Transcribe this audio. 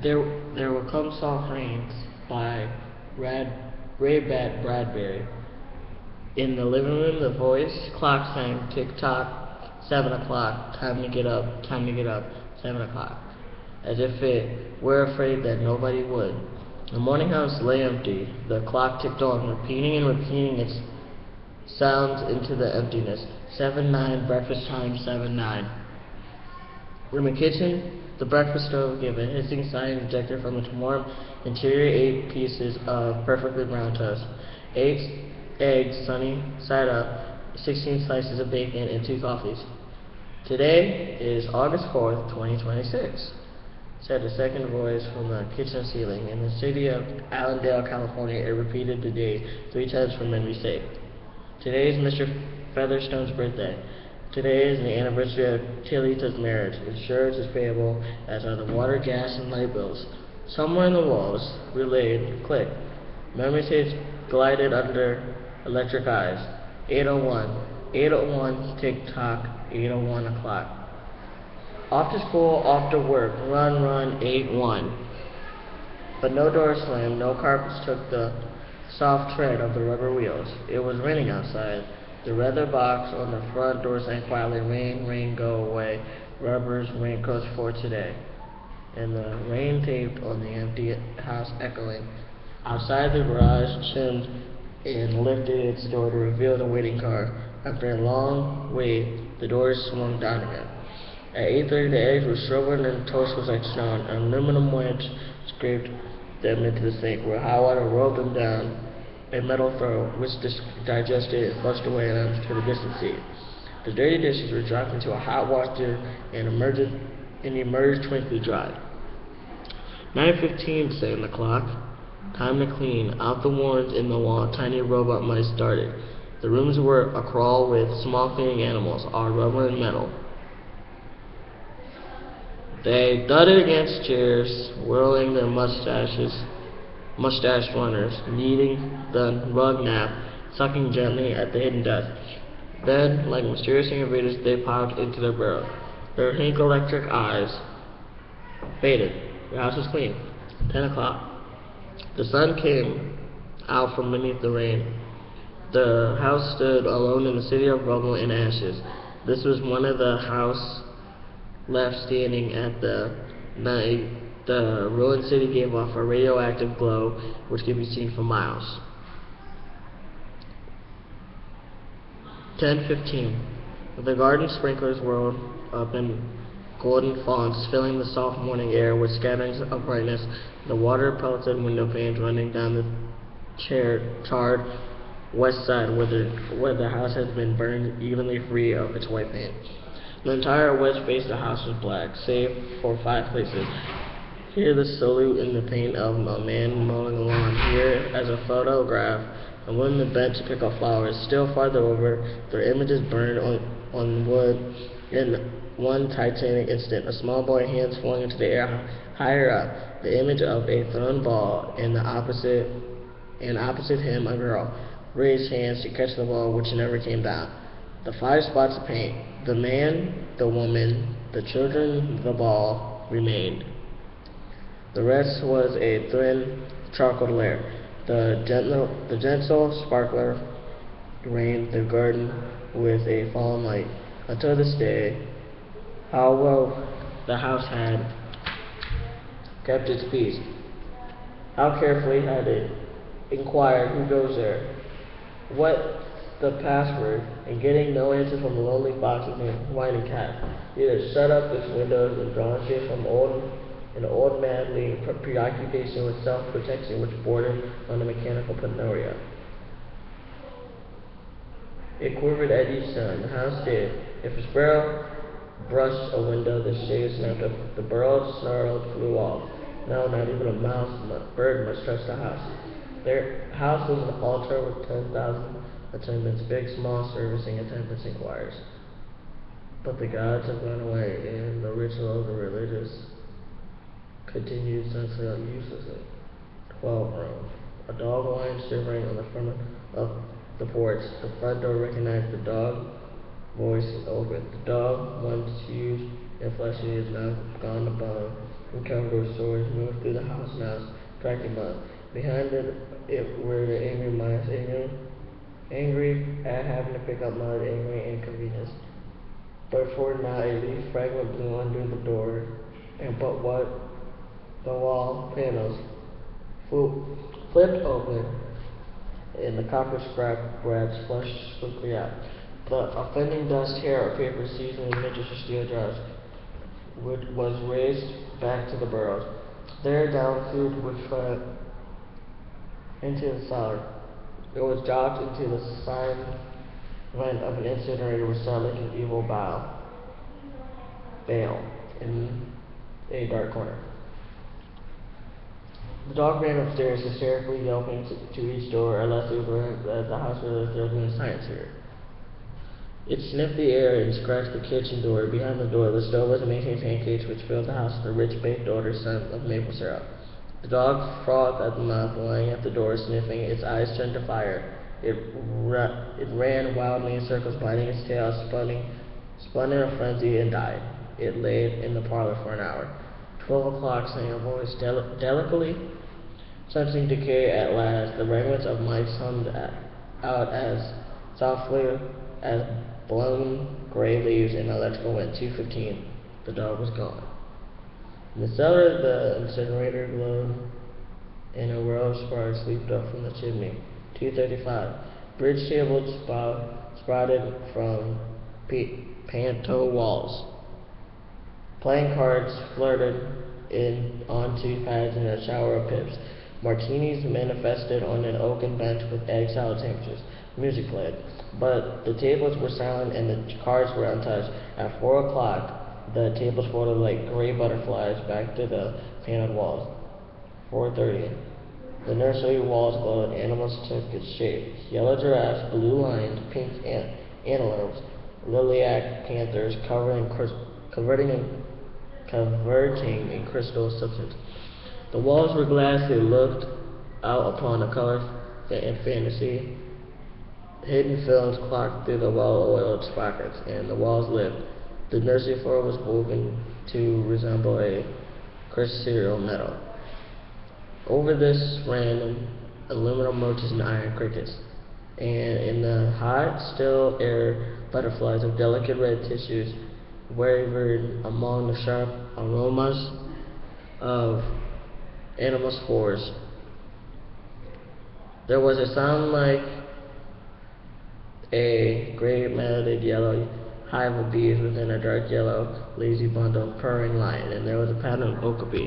There Will Come Soft Rains by Ray Bradbury. In the living room, the voice clock sang tick-tock, 7 o'clock, time to get up, 7 o'clock, as if it were afraid that nobody would. The morning house lay empty. The clock ticked on, repeating and repeating its sounds into the emptiness. 7-9, breakfast time, 7-9. In the kitchen, the breakfast stove gave a hissing sigh and ejected from its warm interior 8 pieces of perfectly brown toast, 8 eggs sunny side up, 16 slices of bacon, and 2 coffees. Today is August 4th, 2026, said a second voice from the kitchen ceiling. In the city of Allendale, California, it repeated the date 3 times for memory's sake. Today is Mr. Featherstone's birthday. Today is the anniversary of Chilita's marriage. Insurance is payable, as are the water, gas, and light bills. Somewhere in the walls, relayed, click. Memory tapes glided under electric eyes. 8:01, tick-tock, 8:01 o'clock. Off to school, off to work, run, 8-1. But no door slammed, no carpets took the soft tread of the rubber wheels. It was raining outside. The leather box on the front door sang quietly, rain, rain, go away, rubbers, raincoats for today. And the rain taped on the empty house echoing. Outside, the garage chimed and lifted its door to reveal the waiting car. After a long wait, the doors swung down again. At 8:30, the eggs were shriveled and the toast was like stone. An aluminum wedge scraped them into the sink, where hot water rolled them down a metal throat, which digested and flushed away them to the distant sea. The dirty dishes were dropped into a hot washer and emerged twinkly dry. 9:15, sang the clock. Time to clean. Out the warrens in the wall, tiny robot mice darted. The rooms were acrawl with small cleaning animals, all rubber and metal. They thudded against chairs, whirling their mustached runners, kneading the rug nap, sucking gently at the hidden desk. Then, like mysterious invaders, they piled into their burrow. Their pink electric eyes faded. The house was clean. 10 o'clock. The sun came out from beneath the rain. The house stood alone in a city of rubble and ashes. This was one of the house left standing at the night. The ruined city gave off a radioactive glow which could be seen for miles. 10:15. The garden sprinklers whirled up in golden fonts, filling the soft morning air with scatterings of brightness. The water-pelted window panes running down the charred west side where the house had been burned evenly free of its white paint. The entire west face of the house was black, save for 5 places. Here the silhouette in the paint of a man mowing a lawn. Here, as a photograph, a woman bent to pick up flowers. Still farther over, their images burned on wood in one titanic instant. A small boy, hands flung into the air higher up. The image of a thrown ball, and opposite him a girl raised hands to catch the ball, which never came down. The 5 spots of paint, the man, the woman, the children, the ball, remained. The rest was a thin charcoal layer. The gentle sparkler rained the garden with a fallen light. Until this day, how well the house had kept its peace. How carefully had it inquired who goes there, what the password, and getting no answer from the lonely foxes and whining cat. It had shut up its windows and drawn shade from an old manly preoccupation with self-protection which bordered on a mechanical paranoia. It quivered at each sound. The house did. If a sparrow brushed a window, the shade snapped up. The bird snarled, flew off. No, not even a bird must touch the house. Their house was an altar with 10,000 attendants, big, small, servicing attendants and choirs. But the gods have gone away, and the ritual of the religious continued essentially uselessly. 12 rooms. A dog whined, shivering on the front of the porch. The front door recognized the dog voice and opened. The dog wanted to use and fleshy is now gone to bone, and covered with sores, moved through the house now, striking mud. Behind it were the angry mice, angry at having to pick up mud, angry inconvenience. But for now a leaf fragment blew under the door, and but what the wall panels flipped open, and the copper scrap brats flushed swiftly out. The offending dust, hair, or paper seasoned with nitrous or steel jars was raised back to the burrows. There, down food was fed into the cellar. It was dropped into the side vent of an incinerator which sounded like an evil bale in a dark corner. The dog ran upstairs, hysterically yelping to each door, unless it was at the house where there was a science fair. It sniffed the air and scratched the kitchen door. Behind the door, the stove was making pancakes which filled the house with a rich baked odor scent of maple syrup. The dog frothed at the mouth, lying at the door, sniffing. Its eyes turned to fire. It ran wildly in circles, biting its tail, spun in a frenzy, and died. It lay in the parlor for an hour. 12 o'clock, sang a voice, delicately sensing decay at last. The remnants of mice hummed out as softly as blown gray leaves in electrical wind. 2:15. The dog was gone. In the cellar, the incinerator glowed, and a row of sparks leaped up from the chimney. 2:35. Bridge tables sprouted from panto walls. Playing cards flirted onto pads in a shower of pips. Martinis manifested on an oaken bench with egg salad sandwiches. Music played, but the tables were silent and the cards were untouched. At 4 o'clock, the tables folded like gray butterflies back to the painted walls. 4:30. The nursery walls glowed. Animals took its shape: yellow giraffes, blue lions, pink antelopes, lilac panthers, converging in crystal substance. The walls were glass. They looked out upon a color and fantasy. Hidden films clocked through the well-oiled sprockets, and the walls lived. The nursery floor was woven to resemble a crucial metal. Over this ran aluminum roaches and iron crickets, and in the hot, still air, butterflies of delicate red tissues wavered among the sharp aromas of animal spores. There was a sound like a great matted yellow hive of bees within a dark yellow, lazy bundle of purring lion, and there was a pattern of okapi.